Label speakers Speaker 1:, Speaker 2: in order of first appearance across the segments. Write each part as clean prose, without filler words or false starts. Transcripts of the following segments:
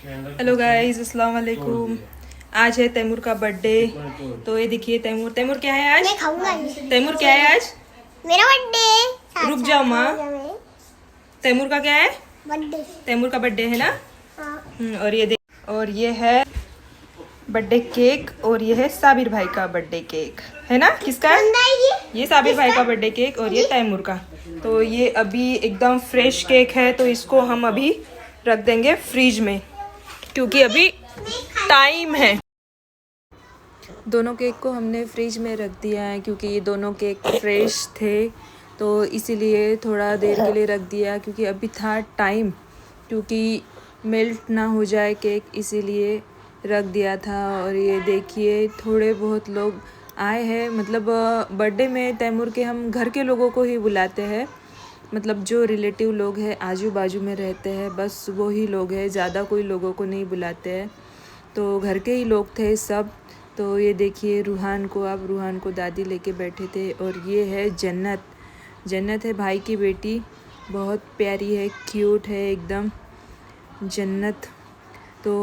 Speaker 1: Hello guys, अस्सलाम वालेकुम। आज है तैमूर का बर्थडे। तो ये देखिए तैमूर क्या है आज?
Speaker 2: मैं खाऊंगा नहीं।
Speaker 1: तैमूर क्या है आज?
Speaker 2: मेरा बर्थडे।
Speaker 1: रुक जाओ माँ। तैमूर का क्या है?
Speaker 2: बर्थडे।
Speaker 1: तैमूर का बर्थडे है ना?
Speaker 2: हाँ।
Speaker 1: और ये देख, और ये है बर्थडे केक, और ये है साबिर भाई का बर्थडे केक, है ना? किसका है? ये साबिर भाई का बर्थडे केक, और ये तैमूर का। तो ये अभी एकदम फ्रेश केक है, तो इसको हम अभी रख देंगे फ्रिज में, क्योंकि अभी टाइम है। दोनों केक को हमने फ्रिज में रख दिया है, क्योंकि ये दोनों केक फ्रेश थे, तो इसीलिए थोड़ा देर के लिए रख दिया, क्योंकि अभी था टाइम, क्योंकि मेल्ट ना हो जाए केक, इसीलिए रख दिया था। और ये देखिए थोड़े बहुत लोग आए हैं, मतलब बर्थडे में तैमूर के हम घर के लोगों को ही बुलाते हैं, मतलब जो रिलेटिव लोग हैं आजू बाजू में रहते हैं, बस वो ही लोग हैं, ज़्यादा कोई लोगों को नहीं बुलाते हैं। तो घर के ही लोग थे सब। तो ये देखिए रूहान को दादी लेके बैठे थे। और ये है जन्नत है भाई की बेटी, बहुत प्यारी है, क्यूट है एकदम जन्नत। तो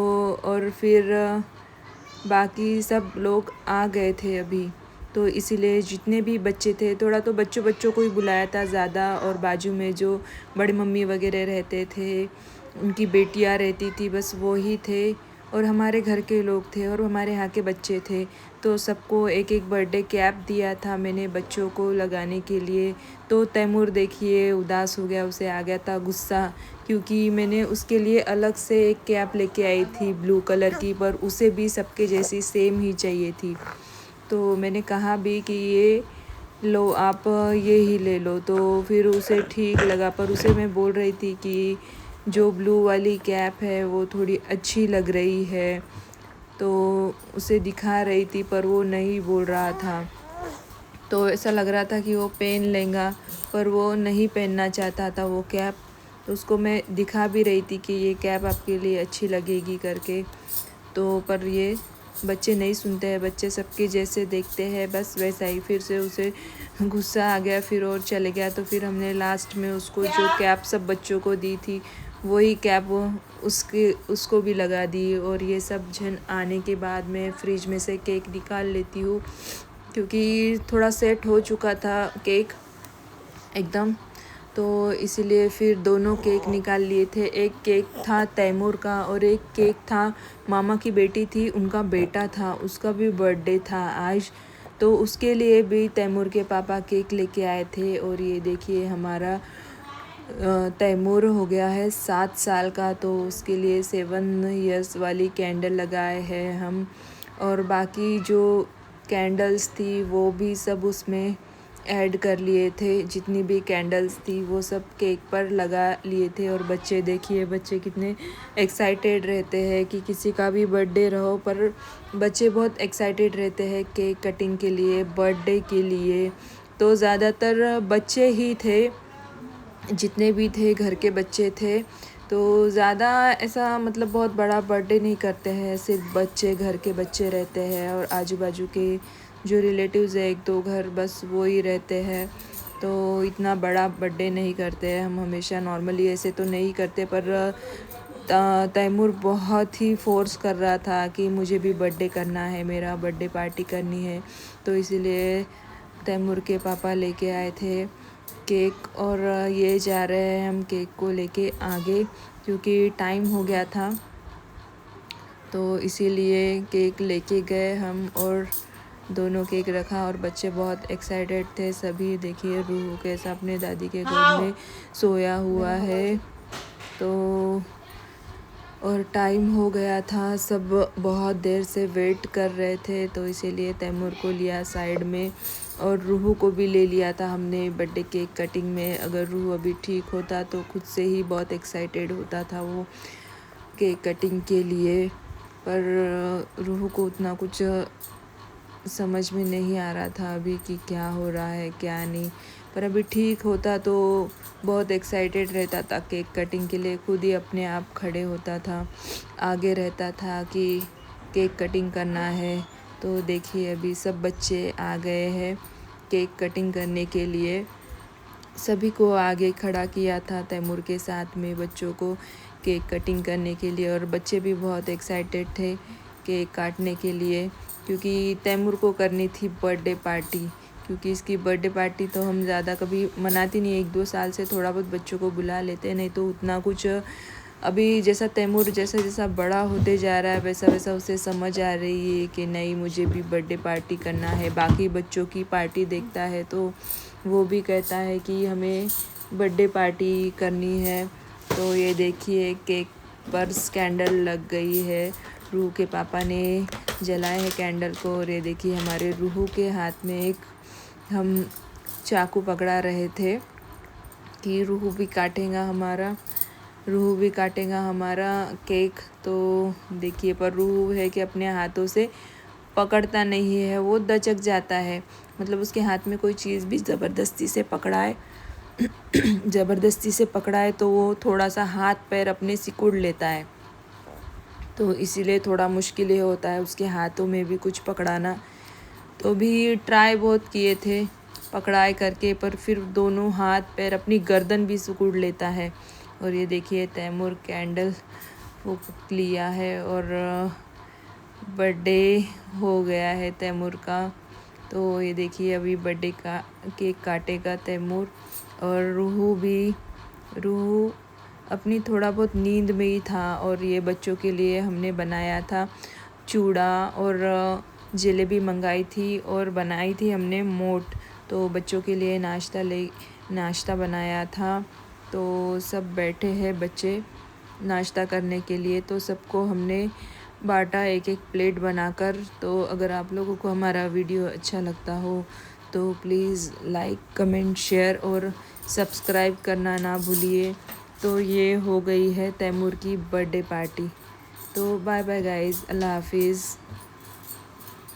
Speaker 1: और फिर बाकी सब लोग आ गए थे अभी, तो इसीलिए जितने भी बच्चे थे, थोड़ा तो बच्चों को ही बुलाया था ज़्यादा, और बाजू में जो बड़ी मम्मी वगैरह रहते थे, उनकी बेटियां रहती थी, बस वो ही थे, और हमारे घर के लोग थे, और हमारे यहाँ के बच्चे थे। तो सबको एक एक बर्थडे कैप दिया था मैंने बच्चों को लगाने के लिए। तो तैमूर देखिए उदास हो गया, उसे आ गया था गुस्सा, क्योंकि मैंने उसके लिए अलग से एक कैप लेके आई थी ब्लू कलर की, पर उसे भी सबके जैसी सेम ही चाहिए थी। तो मैंने कहा भी कि ये लो आप ये ही ले लो, तो फिर उसे ठीक लगा, पर उसे मैं बोल रही थी कि जो ब्लू वाली कैप है वो थोड़ी अच्छी लग रही है, तो उसे दिखा रही थी, पर वो नहीं बोल रहा था। तो ऐसा लग रहा था कि वो पहन लेगा, पर वो नहीं पहनना चाहता था वो कैप। तो उसको मैं दिखा भी रही थी कि ये कैप आपके लिए अच्छी लगेगी करके, तो पर ये बच्चे नहीं सुनते हैं, बच्चे सबके जैसे देखते हैं, बस वैसा ही। फिर से उसे गुस्सा आ गया, फिर और चले गया। तो फिर हमने लास्ट में उसको जो कैप सब बच्चों को दी थी, वही कैप उसको भी लगा दी। और ये सब जन आने के बाद मैं फ्रिज में से केक निकाल लेती हूँ, क्योंकि थोड़ा सेट हो चुका था केक एकदम, तो इसीलिए फिर दोनों केक निकाल लिए थे। एक केक था तैमूर का, और एक केक था मामा की बेटी थी, उनका बेटा था, उसका भी बर्थडे था आज, तो उसके लिए भी तैमूर के पापा केक लेके आए थे। और ये देखिए हमारा तैमूर हो गया है 7 साल का, तो उसके लिए 7 इयर्स वाली कैंडल लगाए हैं हम। और बाकी जो कैंडल्स थी वो भी सब उसमें ऐड कर लिए थे, जितनी भी कैंडल्स थी वो सब केक पर लगा लिए थे। और बच्चे देखिए, बच्चे कितने एक्साइटेड रहते हैं कि किसी का भी बर्थडे रहो, पर बच्चे बहुत एक्साइटेड रहते हैं केक कटिंग के लिए, बर्थडे के लिए। तो ज़्यादातर बच्चे ही थे, जितने भी थे घर के बच्चे थे। तो ज़्यादा ऐसा मतलब बहुत बड़ा बर्थडे नहीं करते हैं, सिर्फ बच्चे, घर के बच्चे रहते हैं, और आजू बाजू के जो रिलेटिव्स है 1-2 घर, बस वो ही रहते हैं। तो इतना बड़ा बर्थडे नहीं करते हैं हम, हमेशा नॉर्मली ऐसे तो नहीं करते। पर तैमूर बहुत ही फोर्स कर रहा था कि मुझे भी बर्थडे करना है, मेरा बर्थडे पार्टी करनी है। तो इसीलिए तैमूर के पापा लेके आए थे केक, और ये जा रहे हैं हम केक को लेके आगे, क्योंकि टाइम हो गया था, तो इसीलिए केक लेके गए हम, और दोनों केक रखा। और बच्चे बहुत एक्साइटेड थे सभी। देखिए रूह कैसा अपने दादी के गोद में सोया हुआ है। तो और टाइम हो गया था, सब बहुत देर से वेट कर रहे थे, तो इसीलिए तैमूर को लिया साइड में, और रूह को भी ले लिया था हमने बर्थडे केक कटिंग में। अगर रूह अभी ठीक होता तो खुद से ही बहुत एक्साइटेड होता था वो केक कटिंग के लिए, पर रूह को उतना कुछ समझ में नहीं आ रहा था अभी कि क्या हो रहा है क्या नहीं। पर अभी ठीक होता तो बहुत एक्साइटेड रहता था केक कटिंग के लिए, खुद ही अपने आप खड़े होता था, आगे रहता था कि केक कटिंग करना है। तो देखिए अभी सब बच्चे आ गए हैं केक कटिंग करने के लिए। सभी को आगे खड़ा किया था तैमूर के साथ में बच्चों को, केक कटिंग करने के लिए, और बच्चे भी बहुत एक्साइटेड थे केक काटने के लिए, क्योंकि तैमूर को करनी थी बर्थडे पार्टी। क्योंकि इसकी बर्थडे पार्टी तो हम ज़्यादा कभी मनाती नहीं, 1-2 साल से थोड़ा बहुत बच्चों को बुला लेते हैं, नहीं तो उतना कुछ। अभी जैसा तैमूर जैसा बड़ा होते जा रहा है वैसा वैसा उसे समझ आ रही है कि नहीं, मुझे भी बर्थडे पार्टी करना है। बाकी बच्चों की पार्टी देखता है तो वो भी कहता है कि हमें बर्थडे पार्टी करनी है। तो ये देखिए केक पर कैंडल लग गई है, रूह के पापा ने जलाए है कैंडल को। और ये देखिए हमारे रूह के हाथ में एक हम चाकू पकड़ा रहे थे कि रूह भी काटेगा हमारा केक। तो देखिए पर रूह है कि अपने हाथों से पकड़ता नहीं है, वो दचक जाता है। मतलब उसके हाथ में कोई चीज़ भी ज़बरदस्ती से पकड़ाए तो वो थोड़ा सा हाथ पैर अपने सिकुड़ लेता है। तो इसीलिए थोड़ा मुश्किल ये होता है उसके हाथों में भी कुछ पकड़ाना। तो भी ट्राई बहुत किए थे पकड़ाए करके, पर फिर दोनों हाथ पैर अपनी गर्दन भी सिकुड़ लेता है। और ये देखिए तैमूर कैंडल फूंक लिया है और बर्थडे हो गया है तैमूर का। तो ये देखिए अभी बर्थडे का केक काटेगा तैमूर। और रूह अपनी थोड़ा बहुत नींद में ही था। और ये बच्चों के लिए हमने बनाया था चूड़ा और जलेबी मंगाई थी और बनाई थी हमने मोट। तो बच्चों के लिए नाश्ता बनाया था। तो सब बैठे हैं बच्चे नाश्ता करने के लिए, तो सबको हमने बांटा एक प्लेट बनाकर। तो अगर आप लोगों को हमारा वीडियो अच्छा लगता हो तो प्लीज़ लाइक, कमेंट, शेयर और सब्सक्राइब करना ना भूलिए। तो ये हो गई है तैमूर की बर्थडे पार्टी। तो बाय बाय गाइज़, अल्लाह हाफिज़।